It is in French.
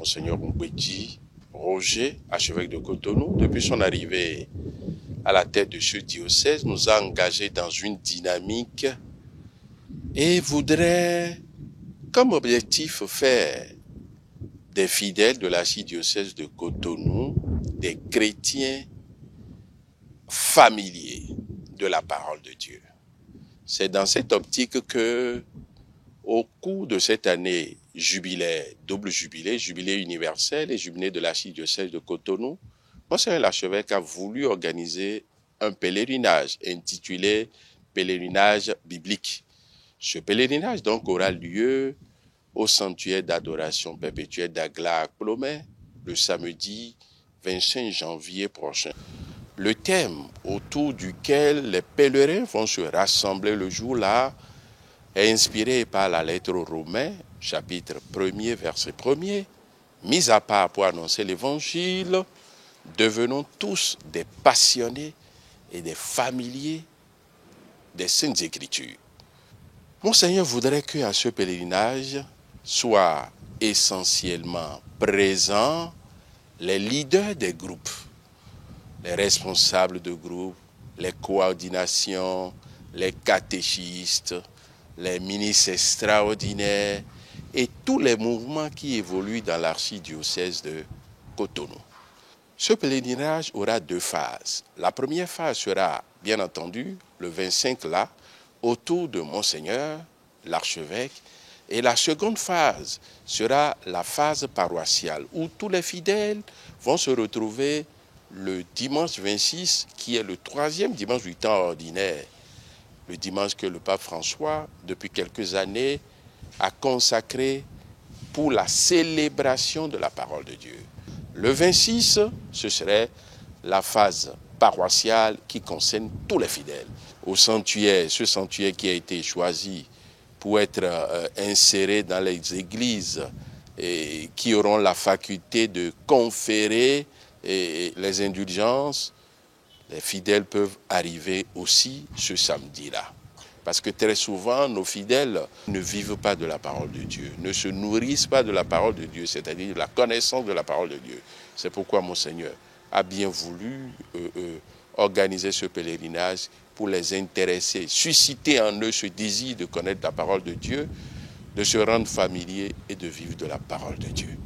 Monseigneur Mbeki Roger, archevêque de Cotonou. Depuis son arrivée à la tête de ce diocèse, nous a engagés dans une dynamique et voudrait, comme objectif, faire des fidèles de l'archidiocèse de Cotonou des chrétiens familiers de la parole de Dieu. C'est dans cette optique que, au cours de cette année jubilaire, double jubilé, jubilé universel et jubilé de l'archidiocèse de Cotonou, Monseigneur l'archevêque a voulu organiser un pèlerinage intitulé Pèlerinage biblique. Ce pèlerinage donc aura lieu au sanctuaire d'adoration perpétuelle d'Aglaé-Colomet le samedi 25 janvier prochain. Le thème autour duquel les pèlerins vont se rassembler le jour-là est inspiré par la lettre aux Romains, chapitre 1er, verset 1er. Mis à part pour annoncer l'évangile, devenons tous des passionnés et des familiers des Saintes Écritures. Monseigneur voudrait qu'à ce pèlerinage soient essentiellement présents les leaders des groupes, les responsables de groupe, les coordinations, les catéchistes, les ministres extraordinaires et tous les mouvements qui évoluent dans l'archidiocèse de Cotonou. Ce pèlerinage aura deux phases. La première phase sera, bien entendu, le 25 là, autour de Monseigneur, l'archevêque, et la seconde phase sera la phase paroissiale, où tous les fidèles vont se retrouver le dimanche 26, qui est le troisième dimanche du temps ordinaire, le dimanche que le pape François, depuis quelques années, a consacré pour la célébration de la parole de Dieu. Le 26, ce serait la phase paroissiale qui concerne tous les fidèles. Au sanctuaire, ce sanctuaire qui a été choisi pour être inséré dans les églises et qui auront la faculté de conférer les indulgences, les fidèles peuvent arriver aussi ce samedi-là. Parce que très souvent, nos fidèles ne vivent pas de la parole de Dieu, ne se nourrissent pas de la parole de Dieu, c'est-à-dire de la connaissance de la parole de Dieu. C'est pourquoi Monseigneur a bien voulu organiser ce pèlerinage pour les intéresser, susciter en eux ce désir de connaître la parole de Dieu, de se rendre familier et de vivre de la parole de Dieu.